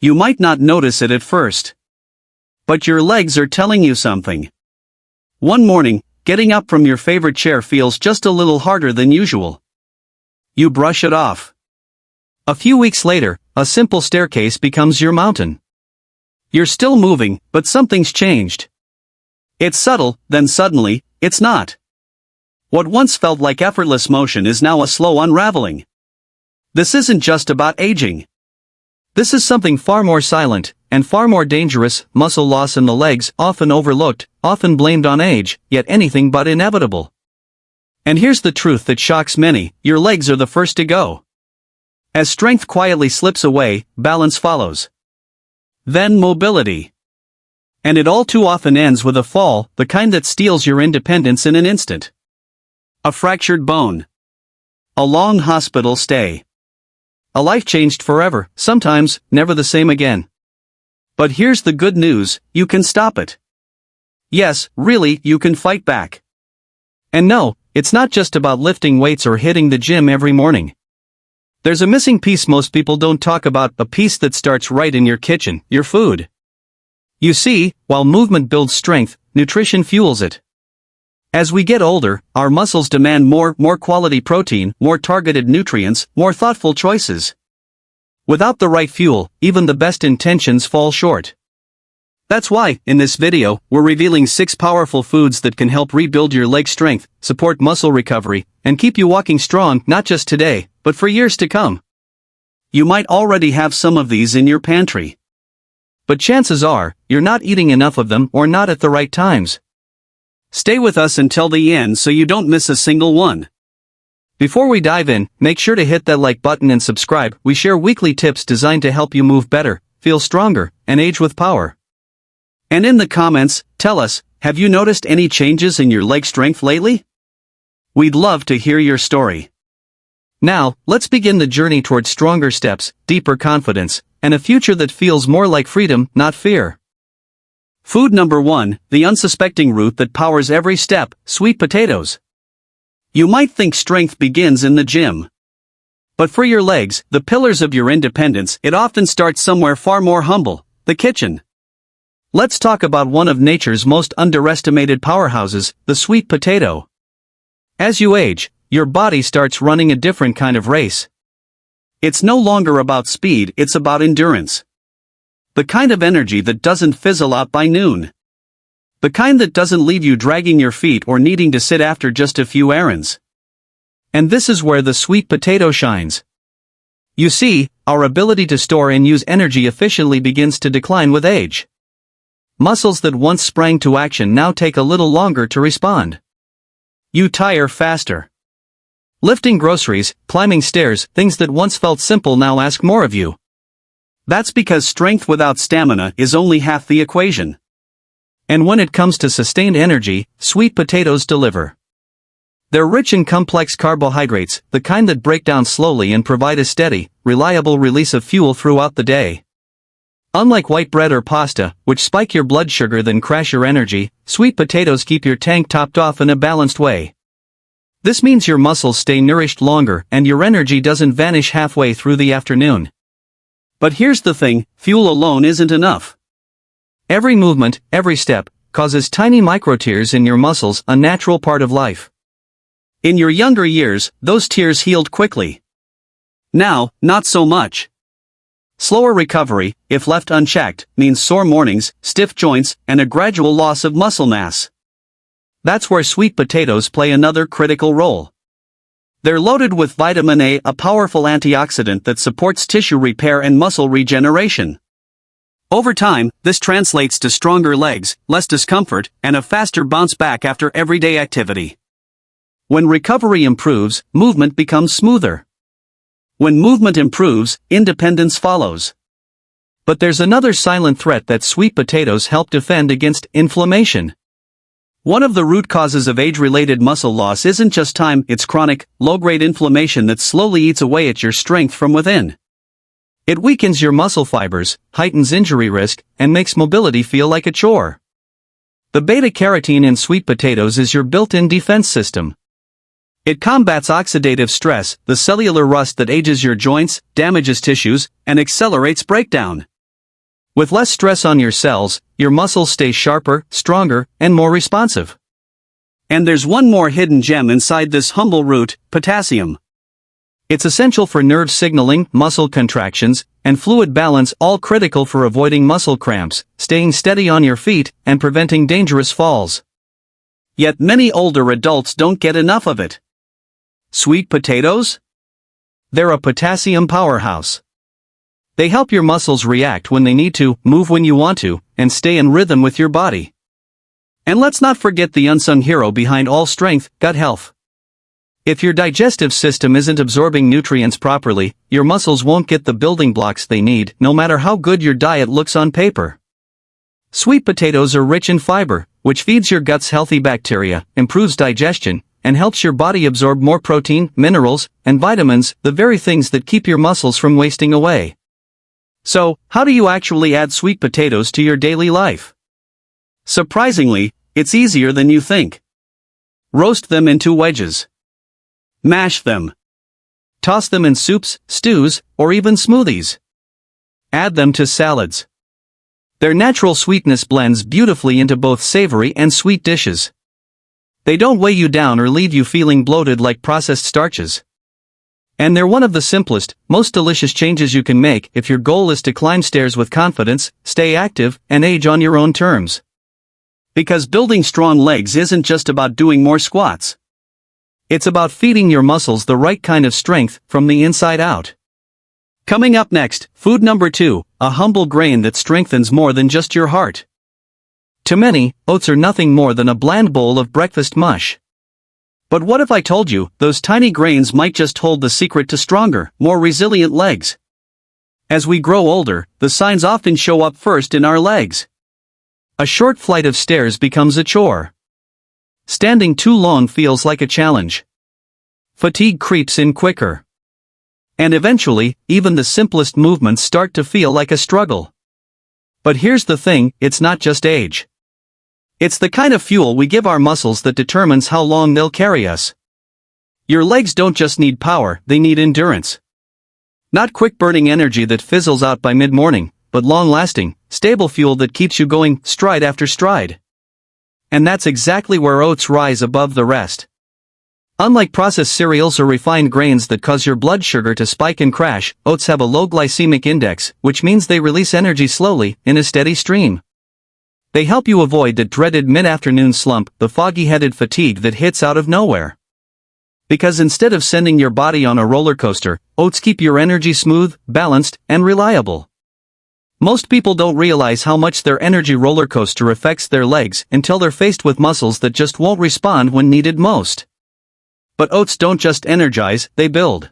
You might not notice it at first. But your legs are telling you something. One morning, getting up from your favorite chair feels just a little harder than usual. You brush it off. A few weeks later, a simple staircase becomes your mountain. You're still moving, but something's changed. It's subtle, then suddenly, it's not. What once felt like effortless motion is now a slow unraveling. This isn't just about aging. This is something far more silent, and far more dangerous: muscle loss in the legs, often overlooked, often blamed on age, yet anything but inevitable. And here's the truth that shocks many: your legs are the first to go. As strength quietly slips away, balance follows. Then mobility. And it all too often ends with a fall, the kind that steals your independence in an instant. A fractured bone. A long hospital stay. A life changed forever, sometimes never the same again. But here's the good news: you can stop it. Yes, really, you can fight back. And no, it's not just about lifting weights or hitting the gym every morning. There's a missing piece most people don't talk about, a piece that starts right in your kitchen: your food. You see, while movement builds strength, nutrition fuels it. As we get older, our muscles demand more quality protein, more targeted nutrients, more thoughtful choices. Without the right fuel, even the best intentions fall short. That's why, in this video, we're revealing 6 powerful foods that can help rebuild your leg strength, support muscle recovery, and keep you walking strong, not just today, but for years to come. You might already have some of these in your pantry. But chances are, you're not eating enough of them or not at the right times. Stay with us until the end so you don't miss a single one. Before we dive in, make sure to hit that like button and subscribe. We share weekly tips designed to help you move better, feel stronger, and age with power. And in the comments, tell us, have you noticed any changes in your leg strength lately? We'd love to hear your story. Now, let's begin the journey towards stronger steps, deeper confidence, and a future that feels more like freedom, not fear. Food number 1, the unsuspecting root that powers every step: sweet potatoes. You might think strength begins in the gym. But for your legs, the pillars of your independence, it often starts somewhere far more humble: the kitchen. Let's talk about one of nature's most underestimated powerhouses, the sweet potato. As you age, your body starts running a different kind of race. It's no longer about speed, it's about endurance. The kind of energy that doesn't fizzle out by noon. The kind that doesn't leave you dragging your feet or needing to sit after just a few errands. And this is where the sweet potato shines. You see, our ability to store and use energy efficiently begins to decline with age. Muscles that once sprang to action now take a little longer to respond. You tire faster. Lifting groceries, climbing stairs, things that once felt simple now ask more of you. That's because strength without stamina is only half the equation. And when it comes to sustained energy, sweet potatoes deliver. They're rich in complex carbohydrates, the kind that break down slowly and provide a steady, reliable release of fuel throughout the day. Unlike white bread or pasta, which spike your blood sugar then crash your energy, sweet potatoes keep your tank topped off in a balanced way. This means your muscles stay nourished longer and your energy doesn't vanish halfway through the afternoon. But here's the thing: fuel alone isn't enough. Every movement, every step, causes tiny micro-tears in your muscles, a natural part of life. In your younger years, those tears healed quickly. Now, not so much. Slower recovery, if left unchecked, means sore mornings, stiff joints, and a gradual loss of muscle mass. That's where sweet potatoes play another critical role. They're loaded with vitamin A, a powerful antioxidant that supports tissue repair and muscle regeneration. Over time, this translates to stronger legs, less discomfort, and a faster bounce back after everyday activity. When recovery improves, movement becomes smoother. When movement improves, independence follows. But there's another silent threat that sweet potatoes help defend against: inflammation. One of the root causes of age-related muscle loss isn't just time, it's chronic, low-grade inflammation that slowly eats away at your strength from within. It weakens your muscle fibers, heightens injury risk, and makes mobility feel like a chore. The beta-carotene in sweet potatoes is your built-in defense system. It combats oxidative stress, the cellular rust that ages your joints, damages tissues, and accelerates breakdown. With less stress on your cells, your muscles stay sharper, stronger, and more responsive. And there's one more hidden gem inside this humble root: potassium. It's essential for nerve signaling, muscle contractions, and fluid balance, all critical for avoiding muscle cramps, staying steady on your feet, and preventing dangerous falls. Yet many older adults don't get enough of it. Sweet potatoes? They're a potassium powerhouse. They help your muscles react when they need to, move when you want to, and stay in rhythm with your body. And let's not forget the unsung hero behind all strength: gut health. If your digestive system isn't absorbing nutrients properly, your muscles won't get the building blocks they need, no matter how good your diet looks on paper. Sweet potatoes are rich in fiber, which feeds your gut's healthy bacteria, improves digestion, and helps your body absorb more protein, minerals, and vitamins, the very things that keep your muscles from wasting away. So, how do you actually add sweet potatoes to your daily life? Surprisingly, it's easier than you think. Roast them into wedges. Mash them. Toss them in soups, stews, or even smoothies. Add them to salads. Their natural sweetness blends beautifully into both savory and sweet dishes. They don't weigh you down or leave you feeling bloated like processed starches. And they're one of the simplest, most delicious changes you can make if your goal is to climb stairs with confidence, stay active, and age on your own terms. Because building strong legs isn't just about doing more squats. It's about feeding your muscles the right kind of strength from the inside out. Coming up next, food number 2, a humble grain that strengthens more than just your heart. To many, oats are nothing more than a bland bowl of breakfast mush. But what if I told you, those tiny grains might just hold the secret to stronger, more resilient legs? As we grow older, the signs often show up first in our legs. A short flight of stairs becomes a chore. Standing too long feels like a challenge. Fatigue creeps in quicker. And eventually, even the simplest movements start to feel like a struggle. But here's the thing, it's not just age. It's the kind of fuel we give our muscles that determines how long they'll carry us. Your legs don't just need power, they need endurance. Not quick-burning energy that fizzles out by mid-morning, but long-lasting, stable fuel that keeps you going, stride after stride. And that's exactly where oats rise above the rest. Unlike processed cereals or refined grains that cause your blood sugar to spike and crash, oats have a low glycemic index, which means they release energy slowly, in a steady stream. They help you avoid the dreaded mid-afternoon slump, the foggy-headed fatigue that hits out of nowhere. Because instead of sending your body on a roller coaster, oats keep your energy smooth, balanced, and reliable. Most people don't realize how much their energy roller coaster affects their legs until they're faced with muscles that just won't respond when needed most. But oats don't just energize, they build.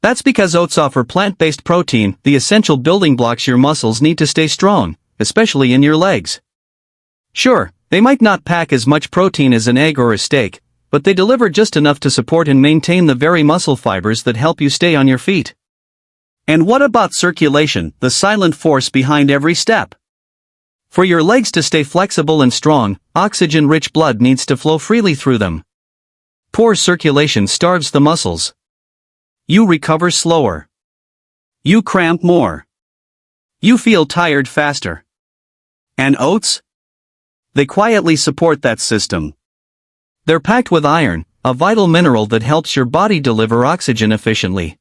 That's because oats offer plant-based protein, the essential building blocks your muscles need to stay strong, especially in your legs. Sure, they might not pack as much protein as an egg or a steak, but they deliver just enough to support and maintain the very muscle fibers that help you stay on your feet. And what about circulation, the silent force behind every step? For your legs to stay flexible and strong, oxygen-rich blood needs to flow freely through them. Poor circulation starves the muscles. You recover slower. You cramp more. You feel tired faster. And oats? They quietly support that system. They're packed with iron, a vital mineral that helps your body deliver oxygen efficiently.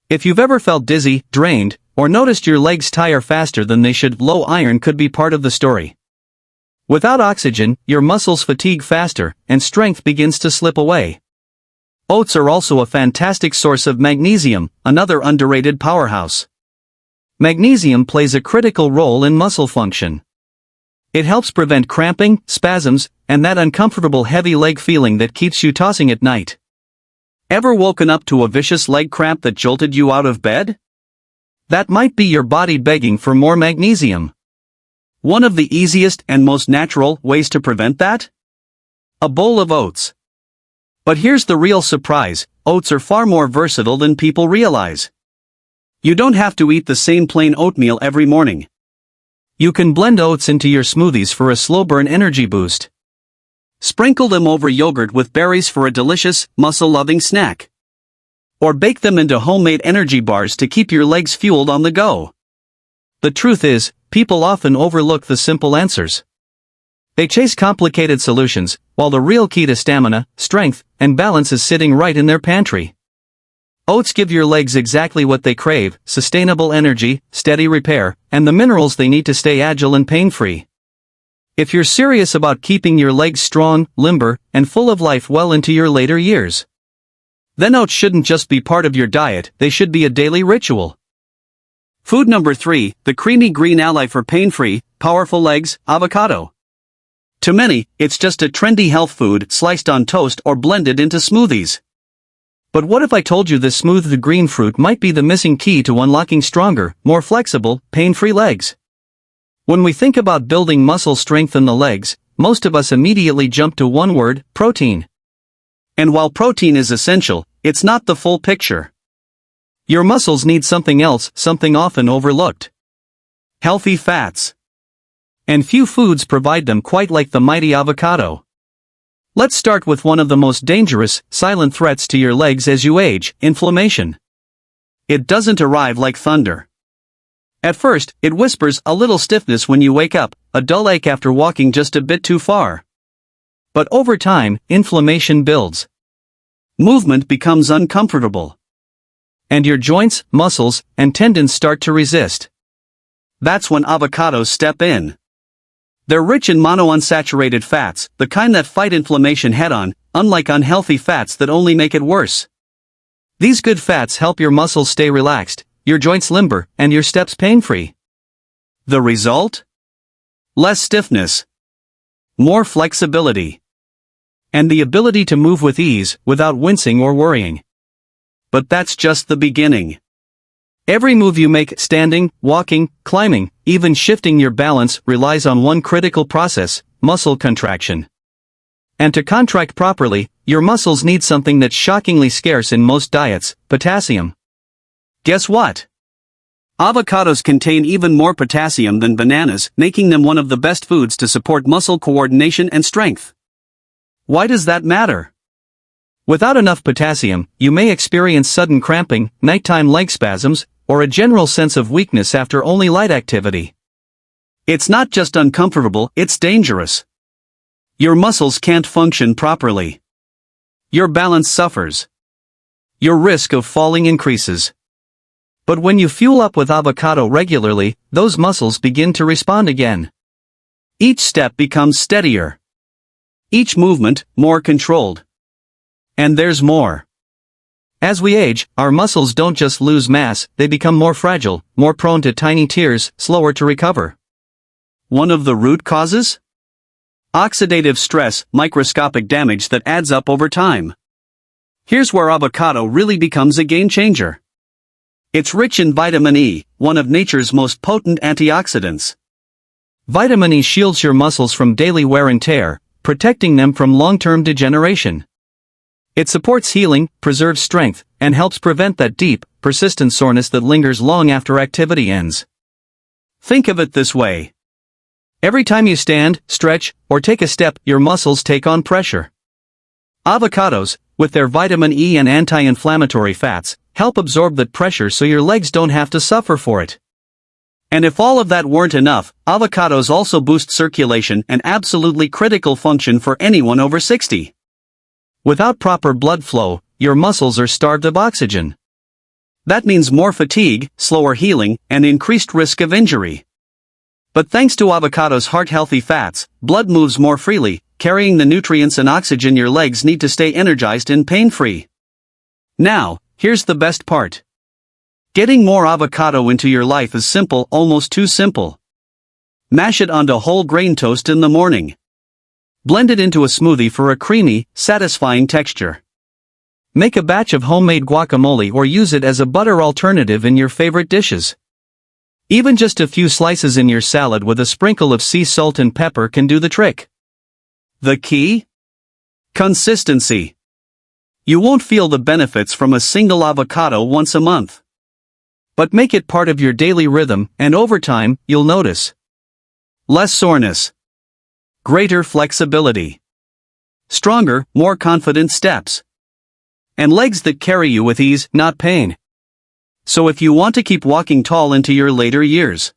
If you've ever felt dizzy, drained, or noticed your legs tire faster than they should, low iron could be part of the story. Without oxygen, your muscles fatigue faster, and strength begins to slip away. Oats are also a fantastic source of magnesium, another underrated powerhouse. Magnesium plays a critical role in muscle function. It helps prevent cramping, spasms, and that uncomfortable heavy leg feeling that keeps you tossing at night. Ever woken up to a vicious leg cramp that jolted you out of bed? That might be your body begging for more magnesium. One of the easiest and most natural ways to prevent that? A bowl of oats. But here's the real surprise, oats are far more versatile than people realize. You don't have to eat the same plain oatmeal every morning. You can blend oats into your smoothies for a slow-burn energy boost. Sprinkle them over yogurt with berries for a delicious, muscle-loving snack. Or bake them into homemade energy bars to keep your legs fueled on the go. The truth is, people often overlook the simple answers. They chase complicated solutions, while the real key to stamina, strength, and balance is sitting right in their pantry. Oats give your legs exactly what they crave: sustainable energy, steady repair, and the minerals they need to stay agile and pain-free. If you're serious about keeping your legs strong, limber, and full of life well into your later years, then oats shouldn't just be part of your diet, they should be a daily ritual. Food number 3, the creamy green ally for pain-free, powerful legs, avocado. To many, it's just a trendy health food sliced on toast or blended into smoothies. But what if I told you this smooth green fruit might be the missing key to unlocking stronger, more flexible, pain-free legs? When we think about building muscle strength in the legs, most of us immediately jump to one word: protein. And while protein is essential, it's not the full picture. Your muscles need something else, something often overlooked: healthy fats. And few foods provide them quite like the mighty avocado. Let's start with one of the most dangerous, silent threats to your legs as you age: inflammation. It doesn't arrive like thunder. At first, it whispers: a little stiffness when you wake up, a dull ache after walking just a bit too far. But over time, inflammation builds. Movement becomes uncomfortable. And your joints, muscles, and tendons start to resist. That's when avocados step in. They're rich in monounsaturated fats, the kind that fight inflammation head-on, unlike unhealthy fats that only make it worse. These good fats help your muscles stay relaxed, your joints limber, and your steps pain-free. The result? Less stiffness, more flexibility, and the ability to move with ease, without wincing or worrying. But that's just the beginning. Every move you make, standing, walking, climbing, even shifting your balance, relies on one critical process: muscle contraction. And to contract properly, your muscles need something that's shockingly scarce in most diets: potassium. Guess what? Avocados contain even more potassium than bananas, making them one of the best foods to support muscle coordination and strength. Why does that matter? Without enough potassium, you may experience sudden cramping, nighttime leg spasms, or a general sense of weakness after only light activity. It's not just uncomfortable, it's dangerous. Your muscles can't function properly. Your balance suffers. Your risk of falling increases. But when you fuel up with avocado regularly, those muscles begin to respond again. Each step becomes steadier. Each movement, more controlled. And there's more. As we age, our muscles don't just lose mass, they become more fragile, more prone to tiny tears, slower to recover. One of the root causes? Oxidative stress, microscopic damage that adds up over time. Here's where avocado really becomes a game changer. It's rich in vitamin E, one of nature's most potent antioxidants. Vitamin E shields your muscles from daily wear and tear, protecting them from long-term degeneration. It supports healing, preserves strength, and helps prevent that deep, persistent soreness that lingers long after activity ends. Think of it this way. Every time you stand, stretch, or take a step, your muscles take on pressure. Avocados, with their vitamin E and anti-inflammatory fats, help absorb that pressure so your legs don't have to suffer for it. And if all of that weren't enough, avocados also boost circulation, an absolutely critical function for anyone over 60. Without proper blood flow, your muscles are starved of oxygen. That means more fatigue, slower healing, and increased risk of injury. But thanks to avocado's heart-healthy fats, blood moves more freely, carrying the nutrients and oxygen your legs need to stay energized and pain-free. Now, here's the best part. Getting more avocado into your life is simple, almost too simple. Mash it onto whole grain toast in the morning. Blend it into a smoothie for a creamy, satisfying texture. Make a batch of homemade guacamole or use it as a butter alternative in your favorite dishes. Even just a few slices in your salad with a sprinkle of sea salt and pepper can do the trick. The key? Consistency. You won't feel the benefits from a single avocado once a month. But make it part of your daily rhythm, and over time, you'll notice less soreness, greater flexibility, stronger, more confident steps, and legs that carry you with ease, not pain. So if you want to keep walking tall into your later years,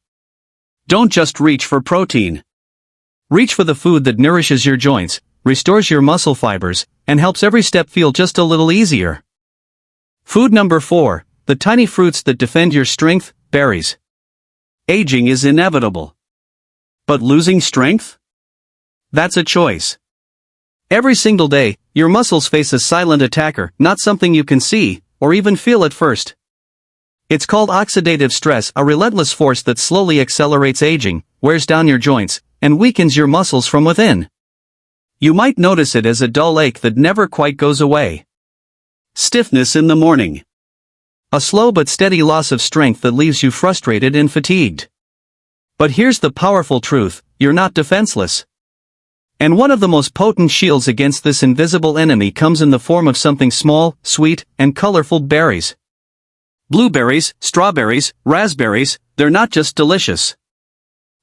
Don't just reach for protein. Reach for the food that nourishes your joints, restores your muscle fibers, and helps every step feel just a little easier. Food number 4, the tiny fruits that defend your strength, berries. Aging is inevitable. But losing strength? That's a choice. Every single day, your muscles face a silent attacker, not something you can see, or even feel at first. It's called oxidative stress, a relentless force that slowly accelerates aging, wears down your joints, and weakens your muscles from within. You might notice it as a dull ache that never quite goes away. Stiffness in the morning. A slow but steady loss of strength that leaves you frustrated and fatigued. But here's the powerful truth, you're not defenseless. And one of the most potent shields against this invisible enemy comes in the form of something small, sweet, and colorful: berries. Blueberries, strawberries, raspberries, they're not just delicious.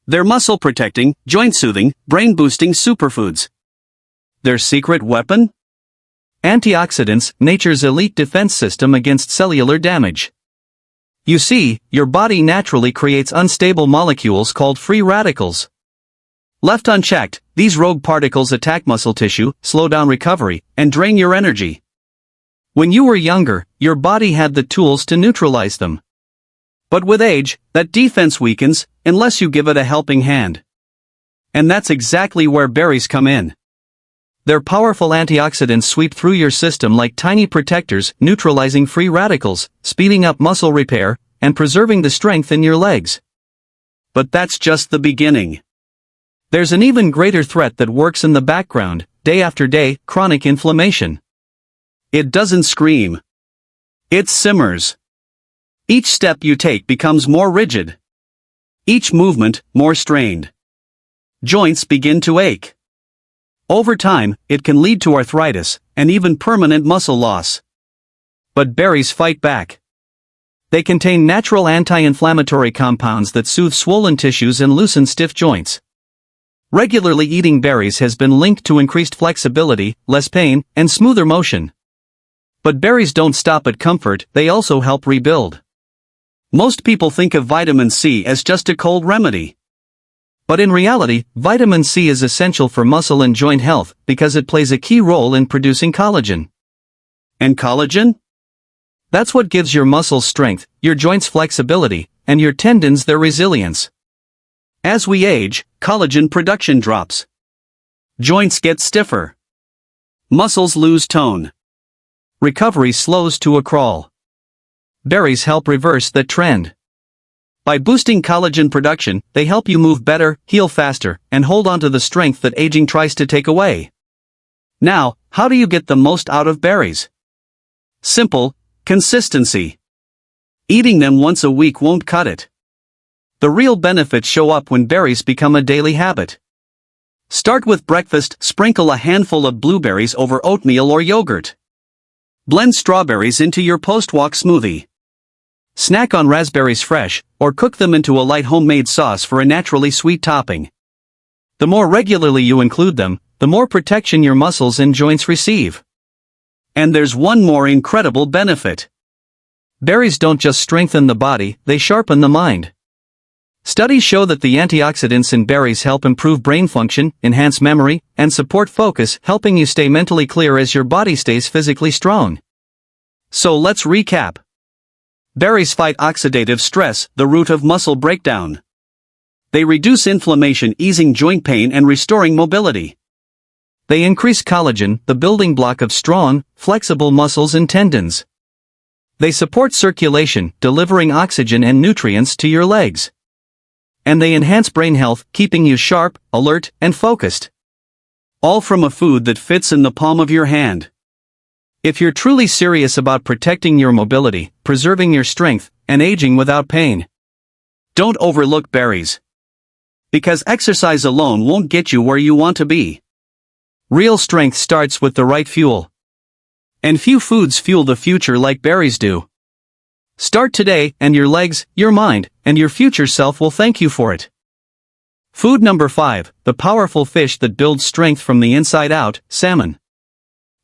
They're muscle-protecting, joint-soothing, brain-boosting superfoods. Their secret weapon? Antioxidants, nature's elite defense system against cellular damage. You see, your body naturally creates unstable molecules called free radicals. Left unchecked, these rogue particles attack muscle tissue, slow down recovery, and drain your energy. When you were younger, your body had the tools to neutralize them. But with age, that defense weakens, unless you give it a helping hand. And that's exactly where berries come in. Their powerful antioxidants sweep through your system like tiny protectors, neutralizing free radicals, speeding up muscle repair, and preserving the strength in your legs. But that's just the beginning. There's an even greater threat that works in the background, day after day: chronic inflammation. It doesn't scream. It simmers. Each step you take becomes more rigid. Each movement, more strained. Joints begin to ache. Over time, it can lead to arthritis, and even permanent muscle loss. But berries fight back. They contain natural anti-inflammatory compounds that soothe swollen tissues and loosen stiff joints. Regularly eating berries has been linked to increased flexibility, less pain, and smoother motion. But berries don't stop at comfort, they also help rebuild. Most people think of vitamin C as just a cold remedy. But in reality, vitamin C is essential for muscle and joint health because it plays a key role in producing collagen. And collagen? That's what gives your muscles strength, your joints flexibility, and your tendons their resilience. As we age, collagen production drops. Joints get stiffer. Muscles lose tone. Recovery slows to a crawl. Berries help reverse that trend. By boosting collagen production, they help you move better, heal faster, and hold on to the strength that aging tries to take away. Now, how do you get the most out of berries? Simple: consistency. Eating them once a week won't cut it. The real benefits show up when berries become a daily habit. Start with breakfast: sprinkle a handful of blueberries over oatmeal or yogurt. Blend strawberries into your post-walk smoothie. Snack on raspberries fresh, or cook them into a light homemade sauce for a naturally sweet topping. The more regularly you include them, the more protection your muscles and joints receive. And there's one more incredible benefit. Berries don't just strengthen the body, they sharpen the mind. Studies show that the antioxidants in berries help improve brain function, enhance memory, and support focus, helping you stay mentally clear as your body stays physically strong. So let's recap. Berries fight oxidative stress, the root of muscle breakdown. They reduce inflammation, easing joint pain and restoring mobility. They increase collagen, the building block of strong, flexible muscles and tendons. They support circulation, delivering oxygen and nutrients to your legs. And they enhance brain health, keeping you sharp, alert, and focused. All from a food that fits in the palm of your hand. If you're truly serious about protecting your mobility, preserving your strength, and aging without pain, don't overlook berries. Because exercise alone won't get you where you want to be. Real strength starts with the right fuel. And few foods fuel the future like berries do. Start today, and your legs, your mind, and your future self will thank you for it. Food number 5, the powerful fish that builds strength from the inside out: salmon.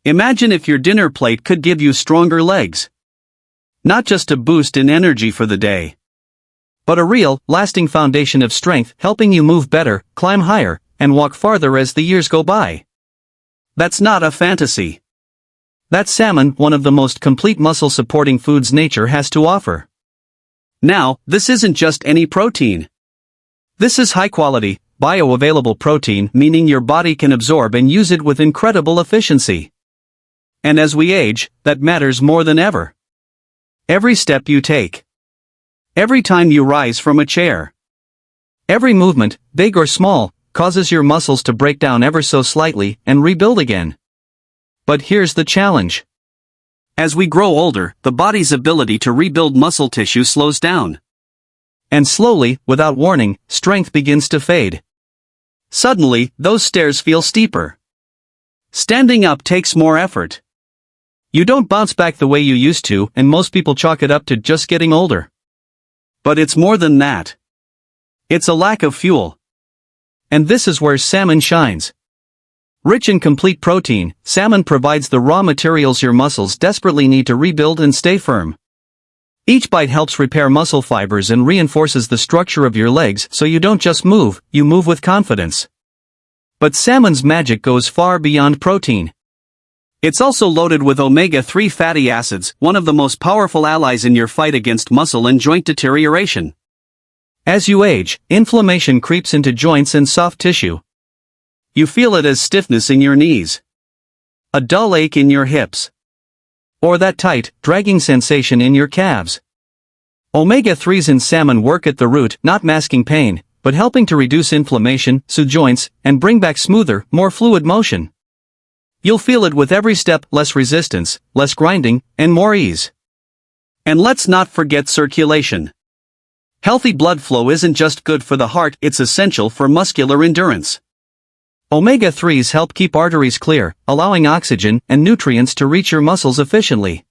Imagine if your dinner plate could give you stronger legs. Not just a boost in energy for the day, but a real, lasting foundation of strength, helping you move better, climb higher, and walk farther as the years go by. That's not a fantasy. That's salmon, one of the most complete muscle-supporting foods nature has to offer. Now, this isn't just any protein. This is high-quality, bioavailable protein, meaning your body can absorb and use it with incredible efficiency. And as we age, that matters more than ever. Every step you take. Every time you rise from a chair. Every movement, big or small, causes your muscles to break down ever so slightly and rebuild again. But here's the challenge. As we grow older, the body's ability to rebuild muscle tissue slows down. And slowly, without warning, strength begins to fade. Suddenly, those stairs feel steeper. Standing up takes more effort. You don't bounce back the way you used to, and most people chalk it up to just getting older. But it's more than that. It's a lack of fuel. And this is where salmon shines. Rich in complete protein, salmon provides the raw materials your muscles desperately need to rebuild and stay firm. Each bite helps repair muscle fibers and reinforces the structure of your legs so you don't just move, you move with confidence. But salmon's magic goes far beyond protein. It's also loaded with omega-3 fatty acids, one of the most powerful allies in your fight against muscle and joint deterioration. As you age, inflammation creeps into joints and soft tissue. You feel it as stiffness in your knees, a dull ache in your hips, or that tight, dragging sensation in your calves. Omega-3s in salmon work at the root, not masking pain, but helping to reduce inflammation, soothe joints, and bring back smoother, more fluid motion. You'll feel it with every step, less resistance, less grinding, and more ease. And let's not forget circulation. Healthy blood flow isn't just good for the heart, it's essential for muscular endurance. Omega-3s help keep arteries clear, allowing oxygen and nutrients to reach your muscles efficiently.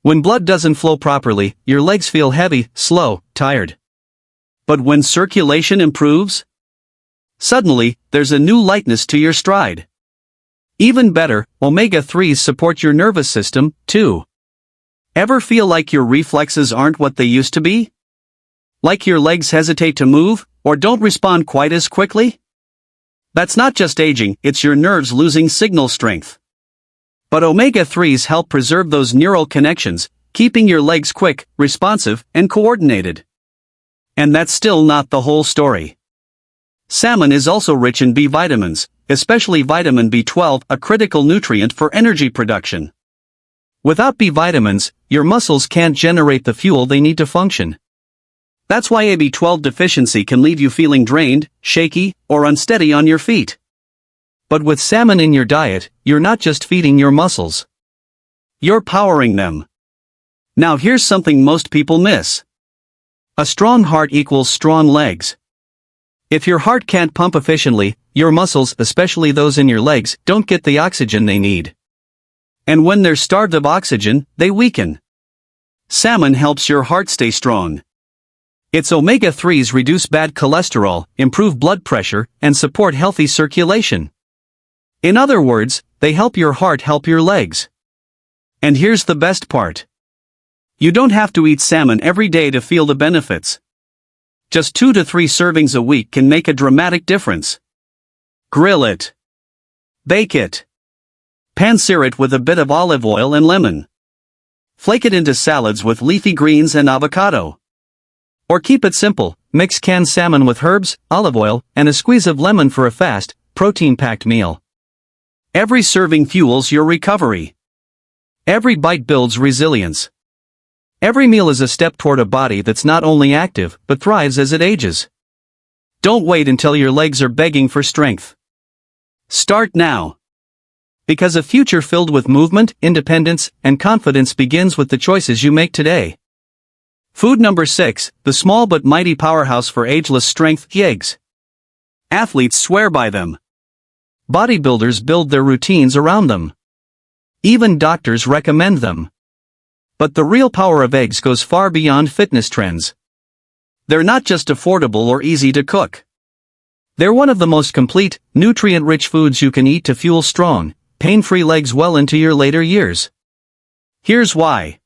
When blood doesn't flow properly, your legs feel heavy, slow, tired. But when circulation improves, suddenly, there's a new lightness to your stride. Even better, omega-3s support your nervous system, too. Ever feel like your reflexes aren't what they used to be? Like your legs hesitate to move, or don't respond quite as quickly? That's not just aging, it's your nerves losing signal strength. But omega-3s help preserve those neural connections, keeping your legs quick, responsive, and coordinated. And that's still not the whole story. Salmon is also rich in B vitamins, especially vitamin B12, a critical nutrient for energy production. Without B vitamins, your muscles can't generate the fuel they need to function. That's why a B12 deficiency can leave you feeling drained, shaky, or unsteady on your feet. But with salmon in your diet, you're not just feeding your muscles. You're powering them. Now here's something most people miss. A strong heart equals strong legs. If your heart can't pump efficiently, your muscles, especially those in your legs, don't get the oxygen they need. And when they're starved of oxygen, they weaken. Salmon helps your heart stay strong. Its omega-3s reduce bad cholesterol, improve blood pressure, and support healthy circulation. In other words, they help your heart help your legs. And here's the best part. You don't have to eat salmon every day to feel the benefits. Just 2 to 3 servings a week can make a dramatic difference. Grill it. Bake it. Pan-sear it with a bit of olive oil and lemon. Flake it into salads with leafy greens and avocado. Or keep it simple, mix canned salmon with herbs, olive oil, and a squeeze of lemon for a fast, protein-packed meal. Every serving fuels your recovery. Every bite builds resilience. Every meal is a step toward a body that's not only active, but thrives as it ages. Don't wait until your legs are begging for strength. Start now. Because a future filled with movement, independence, and confidence begins with the choices you make today. Food number 6, the small but mighty powerhouse for ageless strength, eggs. Athletes swear by them. Bodybuilders build their routines around them. Even doctors recommend them. But the real power of eggs goes far beyond fitness trends. They're not just affordable or easy to cook. They're one of the most complete, nutrient-rich foods you can eat to fuel strong, pain-free legs well into your later years. Here's why.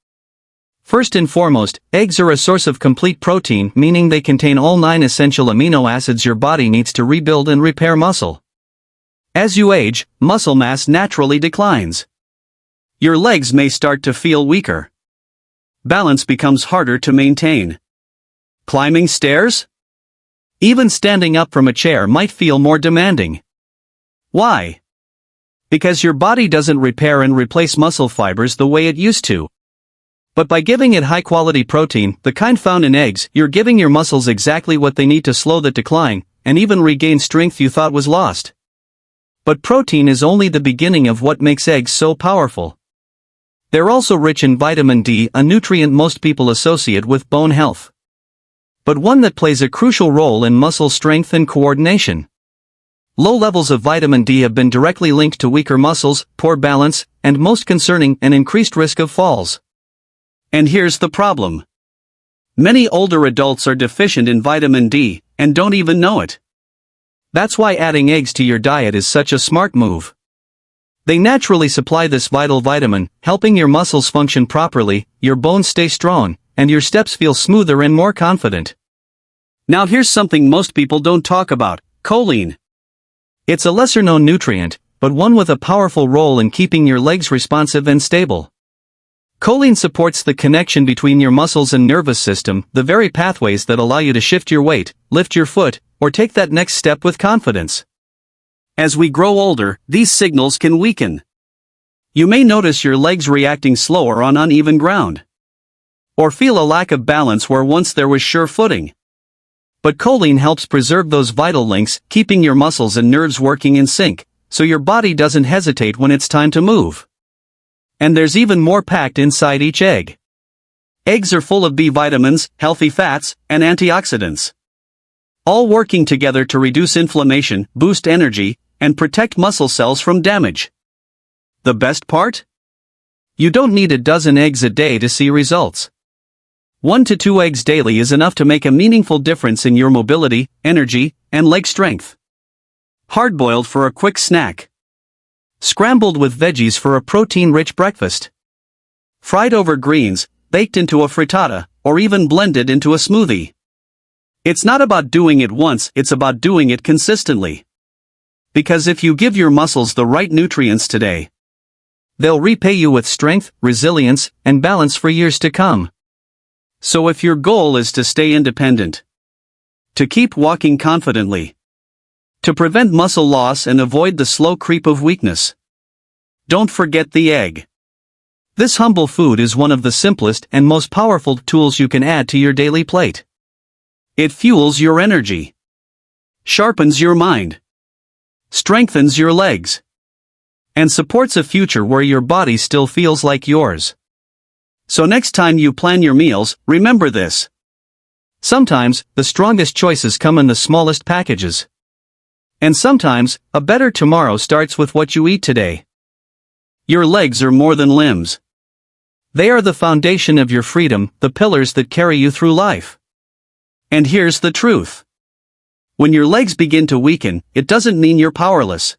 First and foremost, eggs are a source of complete protein, meaning they contain all 9 essential amino acids your body needs to rebuild and repair muscle. As you age, muscle mass naturally declines. Your legs may start to feel weaker. Balance becomes harder to maintain. Climbing stairs? Even standing up from a chair might feel more demanding. Why? Because your body doesn't repair and replace muscle fibers the way it used to. But by giving it high-quality protein, the kind found in eggs, you're giving your muscles exactly what they need to slow the decline, and even regain strength you thought was lost. But protein is only the beginning of what makes eggs so powerful. They're also rich in vitamin D, a nutrient most people associate with bone health. But one that plays a crucial role in muscle strength and coordination. Low levels of vitamin D have been directly linked to weaker muscles, poor balance, and most concerning, an increased risk of falls. And here's the problem. Many older adults are deficient in vitamin D, and don't even know it. That's why adding eggs to your diet is such a smart move. They naturally supply this vital vitamin, helping your muscles function properly, your bones stay strong, and your steps feel smoother and more confident. Now here's something most people don't talk about: choline. It's a lesser-known nutrient, but one with a powerful role in keeping your legs responsive and stable. Choline supports the connection between your muscles and nervous system, the very pathways that allow you to shift your weight, lift your foot, or take that next step with confidence. As we grow older, these signals can weaken. You may notice your legs reacting slower on uneven ground. Or feel a lack of balance where once there was sure footing. But choline helps preserve those vital links, keeping your muscles and nerves working in sync, so your body doesn't hesitate when it's time to move. And there's even more packed inside each egg. Eggs are full of B vitamins, healthy fats, and antioxidants. All working together to reduce inflammation, boost energy, and protect muscle cells from damage. The best part? You don't need a dozen eggs a day to see results. 1 to 2 eggs daily is enough to make a meaningful difference in your mobility, energy, and leg strength. Hard-boiled for a quick snack. Scrambled with veggies for a protein-rich breakfast. Fried over greens, baked into a frittata, or even blended into a smoothie. It's not about doing it once, it's about doing it consistently. Because if you give your muscles the right nutrients today, they'll repay you with strength, resilience, and balance for years to come. So if your goal is to stay independent, to keep walking confidently, to prevent muscle loss and avoid the slow creep of weakness, don't forget the egg. This humble food is one of the simplest and most powerful tools you can add to your daily plate. It fuels your energy, sharpens your mind, strengthens your legs, and supports a future where your body still feels like yours. So next time you plan your meals, remember this. Sometimes, the strongest choices come in the smallest packages. And sometimes, a better tomorrow starts with what you eat today. Your legs are more than limbs. They are the foundation of your freedom, the pillars that carry you through life. And here's the truth. When your legs begin to weaken, it doesn't mean you're powerless.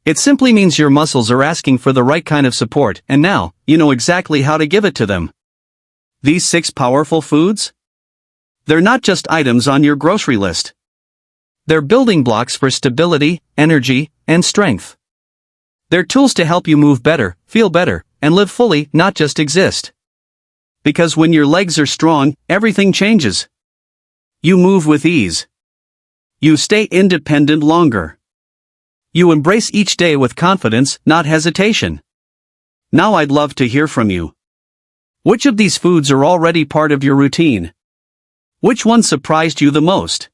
It simply means your muscles are asking for the right kind of support, and now, you know exactly how to give it to them. These 6 powerful foods? They're not just items on your grocery list. They're building blocks for stability, energy, and strength. They're tools to help you move better, feel better, and live fully, not just exist. Because when your legs are strong, everything changes. You move with ease. You stay independent longer. You embrace each day with confidence, not hesitation. Now I'd love to hear from you. Which of these foods are already part of your routine? Which one surprised you the most?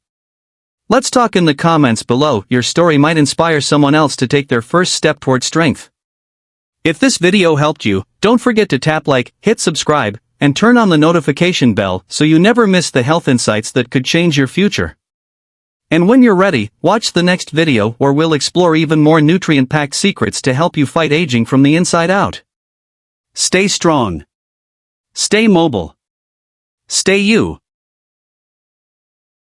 Let's talk in the comments below. Your story might inspire someone else to take their first step toward strength. If this video helped you, don't forget to tap like, hit subscribe, and turn on the notification bell so you never miss the health insights that could change your future. And when you're ready, watch the next video where we'll explore even more nutrient-packed secrets to help you fight aging from the inside out. Stay strong. Stay mobile. Stay you.